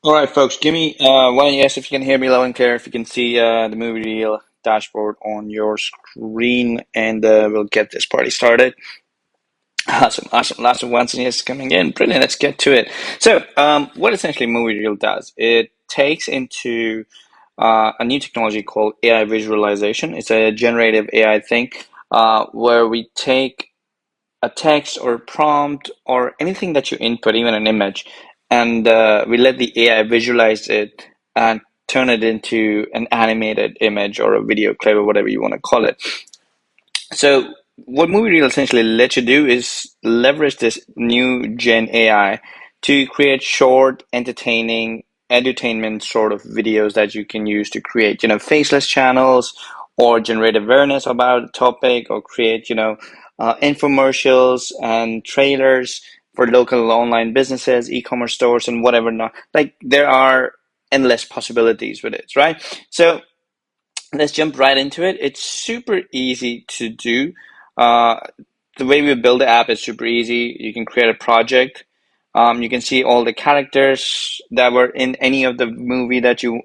All right, folks, give me one yes if you can hear me loud and clear, if you can see the movie reel dashboard on your screen, and we'll get this party started. Awesome, awesome. Lots of ones and yes coming in. Brilliant. Let's get to it. So, what essentially MovieReel does, it takes into a new technology called AI visualization. It's a generative AI thing where we take a text or prompt or anything that you input, even an image, and we let the AI visualize it and turn it into an animated image or a video clip or whatever you want to call it. So what Movie Reel essentially lets you do is leverage this new Gen AI to create short, entertaining, edutainment sort of videos that you can use to create, faceless channels or generate awareness about a topic or create, infomercials and trailers for local online businesses, e-commerce stores, and whatever not. Like there are endless possibilities with it, right? So let's jump right into it. It's super easy to do. Uh, the way we build the app is super easy. You can create a project. You can see all the characters that were in any of the movie that you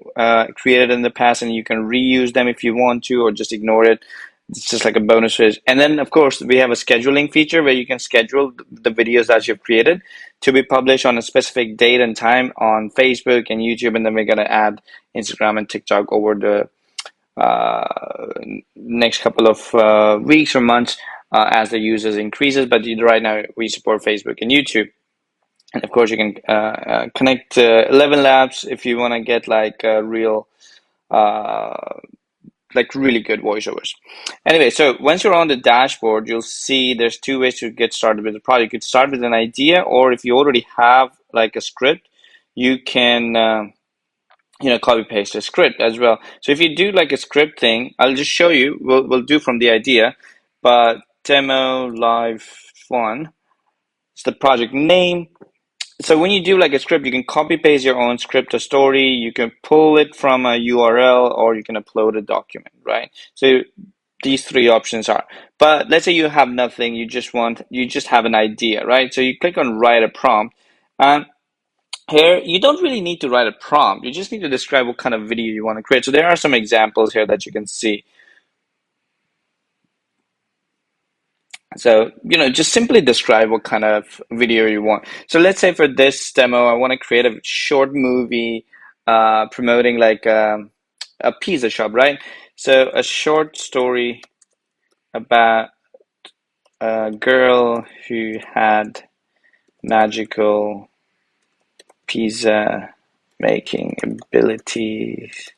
created in the past, and you can reuse them if you want to, or just ignore it. It's just like a bonus phase. And then, of course, we have a scheduling feature where you can schedule the videos that you've created to be published on a specific date and time on Facebook and YouTube, and then we're going to add Instagram and TikTok over the next couple of weeks or months as the users increases. But right now we support Facebook and YouTube. And of course, you can connect 11 Labs if you want to get uh, like really good voiceovers. Anyway, so once you're on the dashboard, you'll see there's two ways to get started with the project. You could start with an idea, or if you already have like a script, you can copy paste a script as well. So if you do like a script thing, I'll just show you. We'll do from the idea, but demo live one. It's the project name. So when you do like a script, you can copy paste your own script or story. You can pull it from a URL, or you can upload a document, right? So these three options are. But let's say you have nothing. You just have an idea, right? So you click on write a prompt. And here, you don't really need to write a prompt. You just need to describe what kind of video you want to create. So there are some examples here that you can see. So, just simply describe what kind of video you want. So let's say for this demo, I want to create a short movie promoting like a pizza shop, right? So a short story about a girl who had magical pizza making abilities,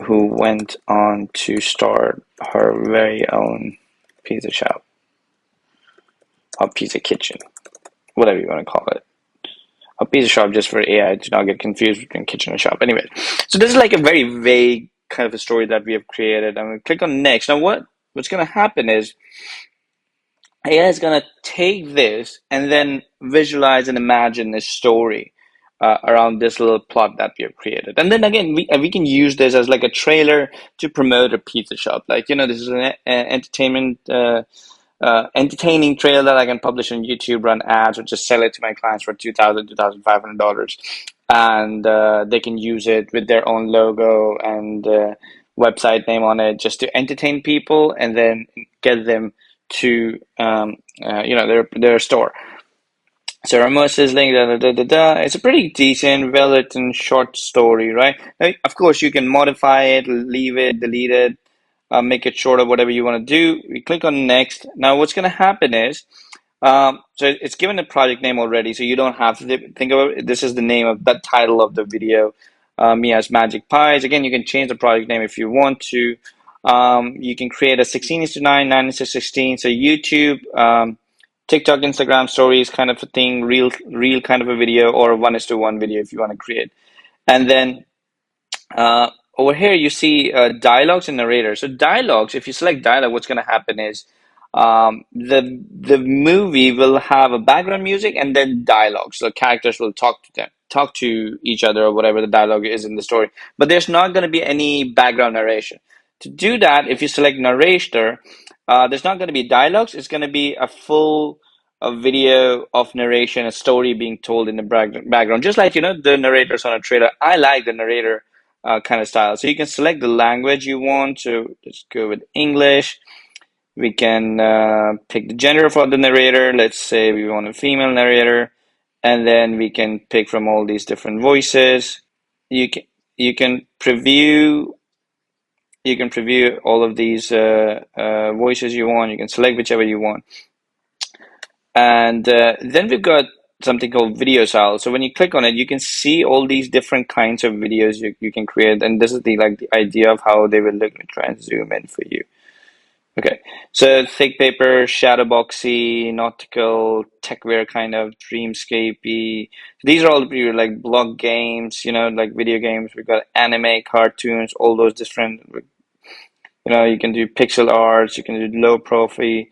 who went on to start her very own pizza shop or pizza kitchen, whatever you want to call it. A pizza shop just for AI to not get confused between kitchen and shop. Anyway, so this is like a very vague kind of a story that we have created. I'm going to click on next. Now, what's going to happen is AI is going to take this and then visualize and imagine a story around this little plot that we have created. And then again, we can use this as like a trailer to promote a pizza shop. Like, this is an entertaining trailer that I can publish on YouTube, run ads, or just sell it to my clients for $2,500. And they can use it with their own logo and website name on it just to entertain people and then get them to their store. So Ramo sizzling, da, da, da, da, da. It's a pretty decent, well-written short story, right? Now, of course, you can modify it, leave it, delete it, make it shorter, whatever you want to do. We click on next. Now, what's going to happen is, so it's given a project name already, so you don't have to think about it. This is the name of that title of the video. Mia's Magic Pies. Again, you can change the project name if you want to. You can create a 16:9, 9:16. So YouTube, TikTok, Instagram stories kind of a thing, real kind of a video, or a 1:1 video if you want to create. And then over here you see dialogues and narrator. So dialogues, if you select dialogue, what's going to happen is the movie will have a background music and then dialogue. So characters will talk to each other, or whatever the dialogue is in the story. But there's not going to be any background narration. To do that, if you select narrator, there's not going to be dialogues. It's going to be a full a video of narration, a story being told in the background, just like the narrators on a trailer. I like the narrator kind of style. So you can select the language you want. So let's go with English. We can pick the gender for the narrator. Let's say we want a female narrator, and then we can pick from all these different voices. You can you can preview you can preview all of these voices you want. You can select whichever you want, and then we've got something called video style. So when you click on it, you can see all these different kinds of videos you can create, and this is the idea of how they will look. Let me try and zoom in for you. Okay, so thick paper, shadow boxy, nautical, techwear kind of dreamscapey. These are all like block games, like video games. We've got anime, cartoons, all those different. You can do pixel arts, you can do low poly,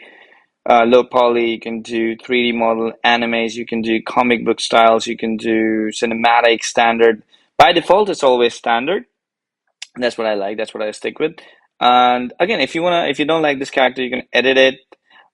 you can do 3D model animes, you can do comic book styles, you can do cinematic standard. By default, it's always standard. That's what I like. That's what I stick with. And again, if you don't like this character, you can edit it.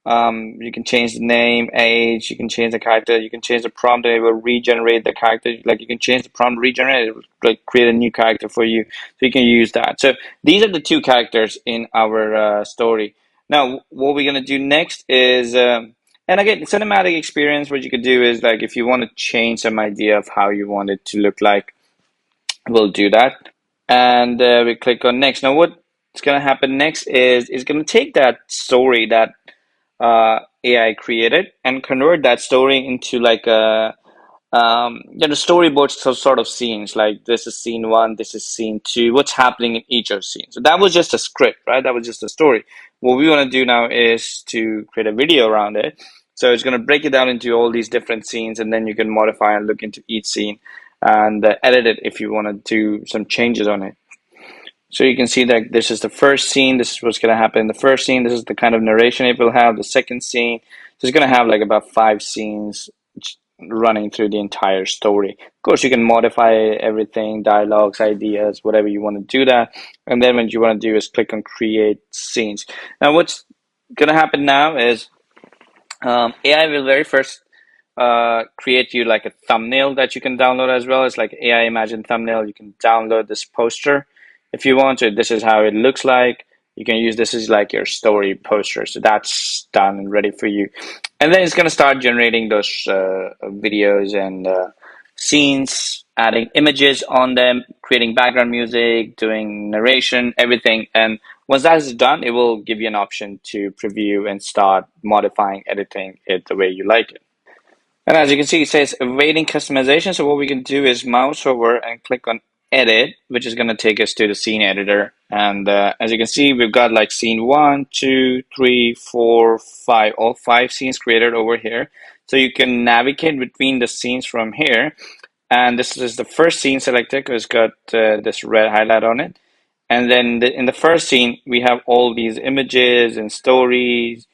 You can change the name, age. You can change the character. You can change the prompt, and it will regenerate the character. Like you can change the prompt, regenerate it, will, like create a new character for you. So you can use that. So these are the two characters in our story. Now, what we're gonna do next is, and again, cinematic experience. What you could do is like if you want to change some idea of how you want it to look like, we'll do that, and we click on next. Now what's going to happen next is it's going to take that story that AI created and convert that story into like a storyboard sort of scenes. Like this is scene one, this is scene two, what's happening in each of the scenes. So that was just a script, right? That was just a story. What we want to do now is to create a video around it. So it's going to break it down into all these different scenes, and then you can modify and look into each scene and edit it if you want to do some changes on it. So you can see that this is the first scene. This is what's going to happen in the first scene. This is the kind of narration it will have. The second scene. So it's going to have like about 5 scenes running through the entire story. Of course, you can modify everything, dialogues, ideas, whatever you want to do that. And then what you want to do is click on create scenes. Now, what's going to happen now is AI will very first create you like a thumbnail that you can download as well. It's like AI Imagine thumbnail. You can download this poster if you want to. This is how it looks like. You can use this as like your story poster. So that's done and ready for you. And then it's going to start generating those videos and scenes, adding images on them, creating background music, doing narration, everything. And once that is done, it will give you an option to preview and start modifying, editing it the way you like it. And as you can see, it says awaiting customization. So what we can do is mouse over and click on edit, which is going to take us to the scene editor. And as you can see, we've got like scene 1, 2, 3, 4, 5, all 5 scenes created over here. So you can navigate between the scenes from here. And this is the first scene selected because it's got this red highlight on it. And then in the first scene, we have all these images and stories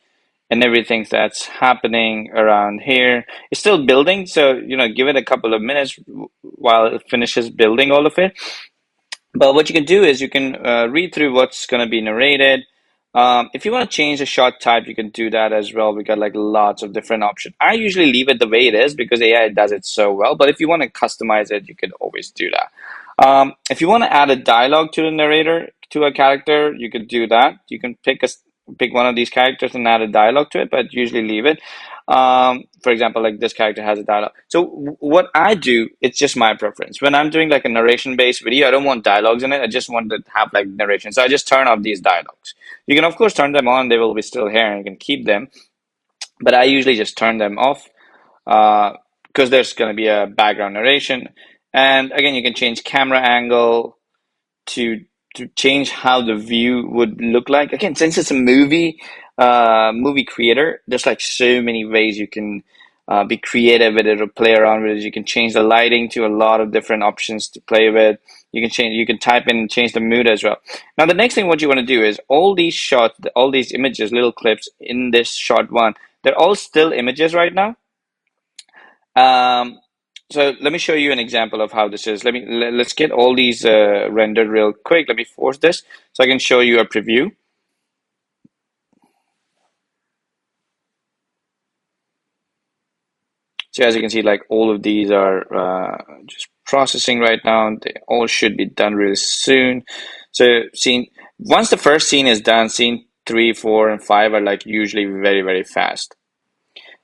and everything that's happening around here. It's still building, so give it a couple of minutes while it finishes building all of it. But what you can do is you can read through what's going to be narrated. If you want to change the shot type, you can do that as well. We got like lots of different options. I usually leave it the way it is because AI does it so well. But if you want to customize it, you can always do that. If you want to add a dialogue to the narrator, to a character, you could do that. You can pick one of these characters and add a dialogue to it, but usually leave it. For example, like this character has a dialogue. So what I do, it's just my preference. When I'm doing like a narration-based video, I don't want dialogues in it. I just want to have like narration. So I just turn off these dialogues. You can of course turn them on; they will be still here, and you can keep them. But I usually just turn them off because there's going to be a background narration. And again, you can change camera angle to change how the view would look like. Again, since it's a movie creator, there's like so many ways you can be creative with it or play around with it. You can change the lighting to a lot of different options to play with. You can type in and change the mood as well. Now, the next thing what you want to do is all these shots, all these images, little clips in this shot one, they're all still images right now. Um, so let me show you an example of how this is. Let's get all these rendered real quick. Let me force this so I can show you a preview. So as you can see, like all of these are just processing right now. They all should be done really soon. So scene once the first scene is done, scene 3, 4, and 5 are like usually very, very fast.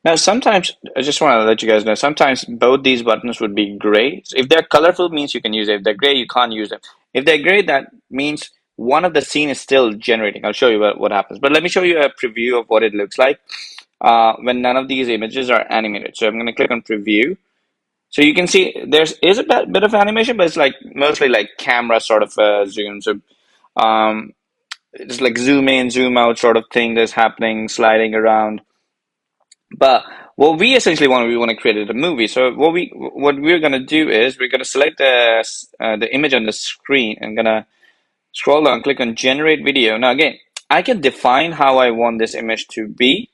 Now, sometimes I just want to let you guys know, sometimes both these buttons would be gray. So if they're colorful, means you can use it. If they're gray, you can't use them. If they're gray, that means one of the scene is still generating. I'll show you what happens. But let me show you a preview of what it looks like when none of these images are animated. So I'm going to click on preview. So you can see is a bit of animation, but it's like mostly like camera sort of zoom. So um, it's like zoom in, zoom out sort of thing that's happening, sliding around. But what we essentially we want to create a movie. So what we're gonna do is we're gonna select the image on the screen and gonna scroll down, click on generate video. Now again, I can define how I want this image to be,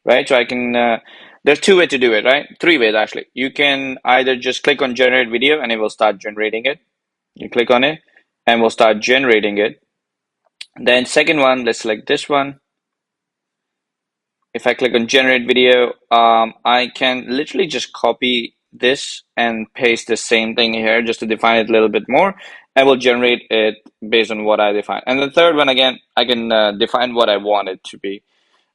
right? So I can there's two ways to do it, right? Three ways actually. You can either just click on generate video and it will start generating it. You click on it and we'll start generating it. Then second one, let's select this one. If I click on generate video, I can literally just copy this and paste the same thing here just to define it a little bit more. I will generate it based on what I define. And the third one, again, I can define what I want it to be.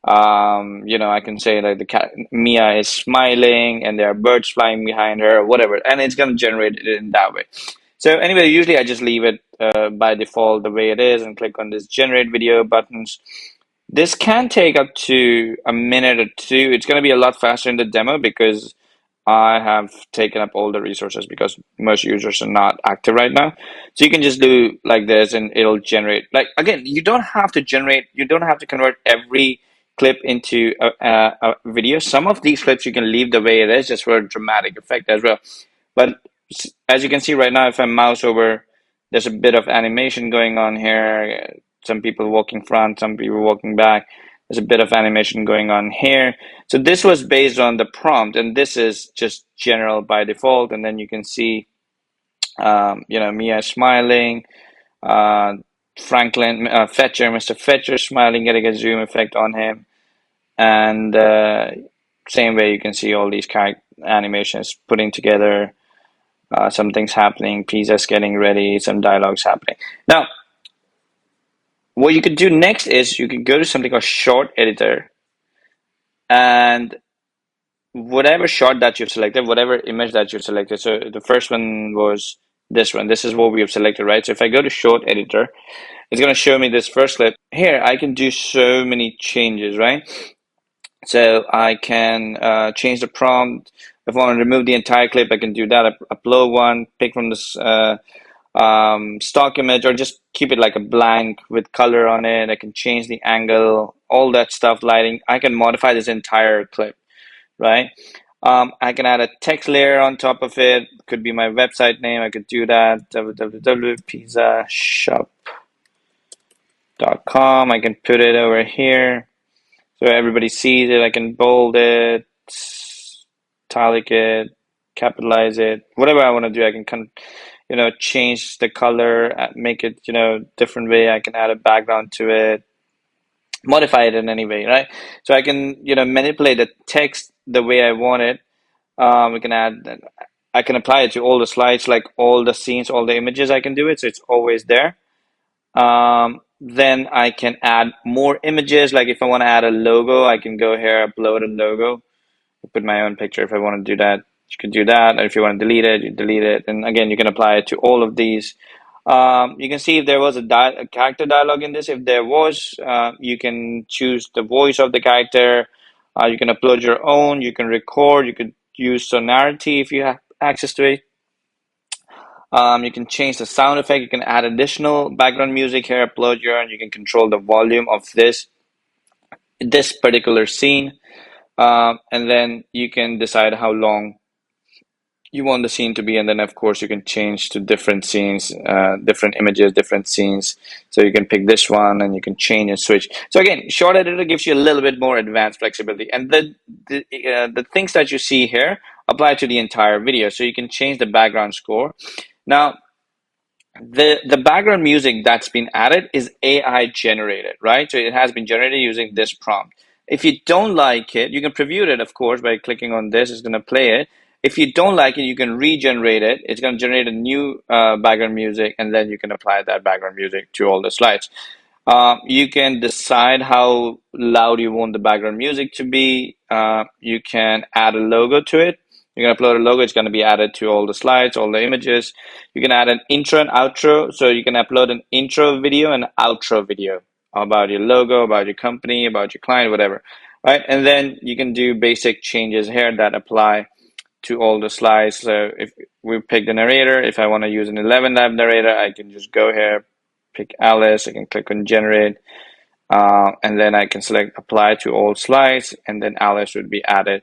I can say like the cat Mia is smiling and there are birds flying behind her or whatever, and it's going to generate it in that way. So anyway, usually I just leave it by default the way it is and click on this generate video buttons. This can take up to a minute or two. It's going to be a lot faster in the demo because I have taken up all the resources because most users are not active right now. So you can just do like this and it'll generate. Like again, you don't have to generate, you don't have to convert every clip into a video. Some of these clips you can leave the way it is just for a dramatic effect as well. But as you can see right now, if I mouse over, there's a bit of animation going on here. Some people walking front, some people walking back. There's a bit of animation going on here. So this was based on the prompt, and this is just general by default. And then you can see, Mia smiling, uh, Franklin, Fetcher, Mr. Fetcher smiling, getting a zoom effect on him. And same way you can see all these animations putting together. Something's happening, pizza's getting ready, some dialogue's happening. Now, what you could do next is you could go to something called short editor, and whatever shot that you've selected, whatever image that you've selected. So the first one was this one. This is what we have selected, right? So if I go to short editor, it's going to show me this first clip. Here, I can do so many changes, right? So I can change the prompt. If I want to remove the entire clip, I can do that. Upload one, pick from this stock image, or just keep it like a blank with color on it. I can change the angle, all that stuff, lighting. I can modify this entire clip, right? I can add a text layer on top of it. Could be my website name. I could do that, www.pizzashop.com. I can put it over here so everybody sees it. I can bold it, italic it, capitalize it, whatever I want to do. I can change the color, make it, different way. I can add a background to it, modify it in any way, right? So I can, manipulate the text the way I want it. We can I can apply it to all the slides, like all the scenes, all the images. I can do it, so it's always there. Then I can add more images. Like if I want to add a logo, I can go here, upload a logo, put my own picture. If I want to do that, you can do that. Or if you want to delete it, you delete it. And again, you can apply it to all of these. You can see if there was a character dialogue in this. If there was, you can choose the voice of the character. You can upload your own. You can record. You could use sonority if you have access to it. You can change the sound effect. You can add additional background music here. Upload your own. You can control the volume of this particular scene. And then you can decide how long you want the scene to be, and then of course you can change to different scenes, different images, different scenes. So you can pick this one and you can change and switch. So again, short editor gives you a little bit more advanced flexibility, and the things that you see here apply to the entire video. So you can change the background score. Now, the background music that's been added is AI generated, right? So it has been generated using this prompt. If you don't like it, you can preview it, of course, by clicking on this. It's going to play it. If you don't like it, you can regenerate it. It's going to generate a new background music, and then you can apply that background music to all the slides. You can decide how loud you want the background music to be. You can add a logo to it. You can upload a logo. It's going to be added to all the slides, all the images. You can add an intro and outro. So you can upload an intro video and outro video about your logo, about your company, about your client, whatever. Right? And then you can do basic changes here that apply to all the slides. So if we pick the narrator, if I want to use an 11 lab narrator, I can just go here, pick Alice, I can click on generate, and then I can select apply to all slides, and then Alice would be added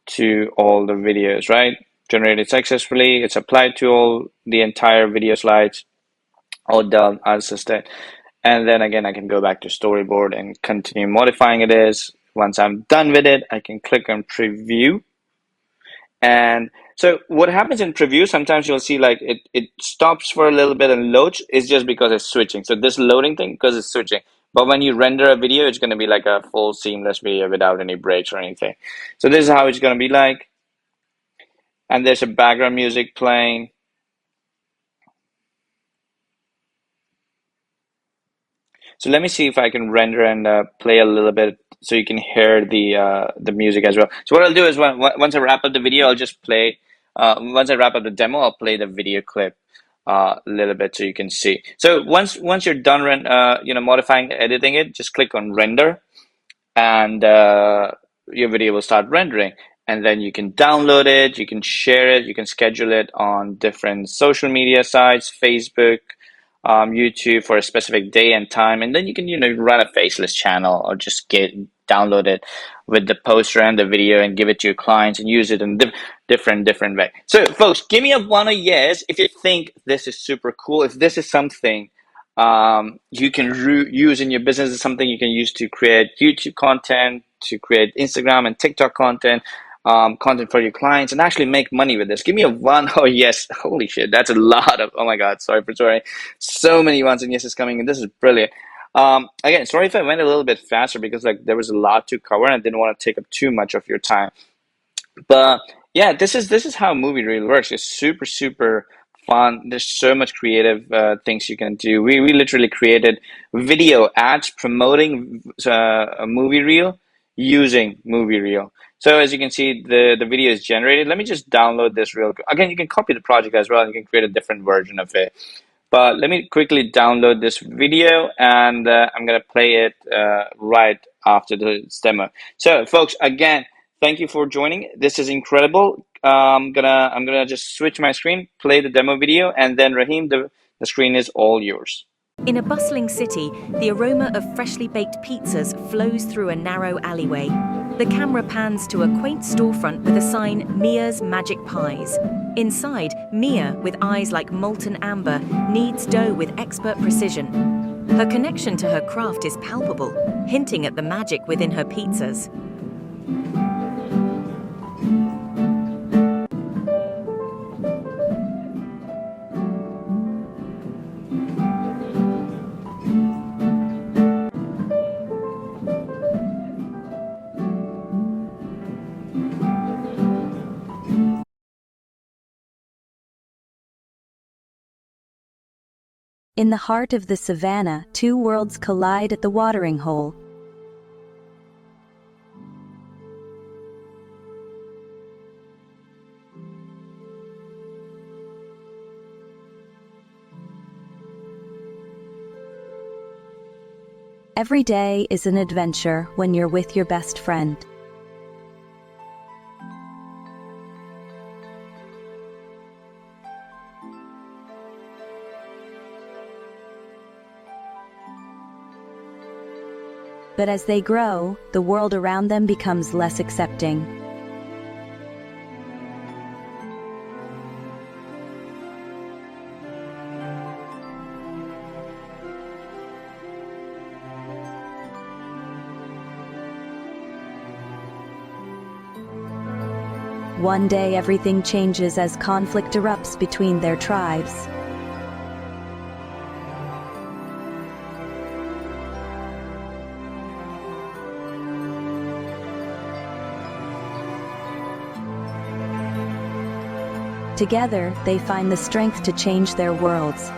to all the videos, right? Generated successfully, it's applied to all the entire video slides, all done as assisted. And then again, I can go back to storyboard and continue modifying it is. Once I'm done with it, I can click on preview. And so what happens in preview, sometimes you'll see like it stops for a little bit and loads. It's just because it's switching. So this loading thing, because it's switching. But when you render a video, it's going to be like a full seamless video without any breaks or anything. So this is how it's going to be like. And there's a background music playing. So let me see if I can render and play a little bit so you can hear the music as well. So what I'll do is once I wrap up the video, I'll just play. Once I wrap up the demo, I'll play the video clip a little bit so you can see. So once you're done, modifying, editing it, just click on render, and your video will start rendering. And then you can download it, you can share it, you can schedule it on different social media sites, Facebook, YouTube for a specific day and time, and then you can run a faceless channel or just download it with the poster and the video and give it to your clients and use it in different way. So folks, give me a one or yes if you think this is super cool, if this is something you can use in your business, is something you can use to create YouTube content, to create Instagram and TikTok content, content for your clients, and actually make money with this. Give me a one or yes. Holy shit, that's a lot of, oh my God, sorry. So many ones and yeses coming, and this is brilliant. Again, sorry if I went a little bit faster because like there was a lot to cover and I didn't want to take up too much of your time. But yeah, this is how MovieReel works. It's super fun. There's so much creative things you can do. We literally created video ads promoting a MovieReel using MovieReel. So as you can see, the video is generated. Let me just download this real quick. Again, you can copy the project as well, and you can create a different version of it. But let me quickly download this video, and I'm gonna play it right after this demo. So folks, again, thank you for joining. This is incredible. I'm gonna just switch my screen, play the demo video, and then Raheem, the screen is all yours. In a bustling city, the aroma of freshly baked pizzas flows through a narrow alleyway. The camera pans to a quaint storefront with a sign, Mia's Magic Pies. Inside, Mia, with eyes like molten amber, kneads dough with expert precision. Her connection to her craft is palpable, hinting at the magic within her pizzas. In the heart of the savannah, two worlds collide at the watering hole. Every day is an adventure when you're with your best friend. But as they grow, the world around them becomes less accepting. One day everything changes as conflict erupts between their tribes. Together, they find the strength to change their worlds.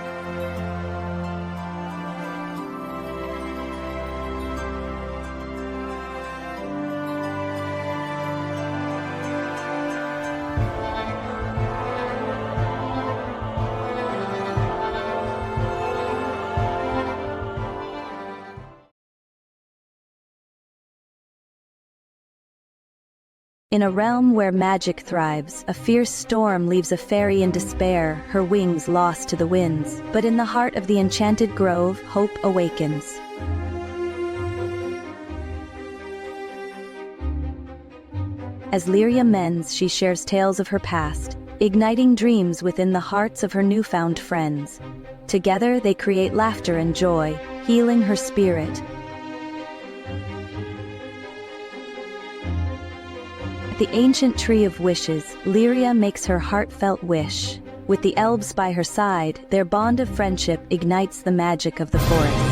In a realm where magic thrives, a fierce storm leaves a fairy in despair, her wings lost to the winds. But in the heart of the enchanted grove, hope awakens. As Lyria mends, she shares tales of her past, igniting dreams within the hearts of her newfound friends. Together, they create laughter and joy, healing her spirit. The ancient tree of wishes, Lyria makes her heartfelt wish. With the elves by her side, their bond of friendship ignites the magic of the forest.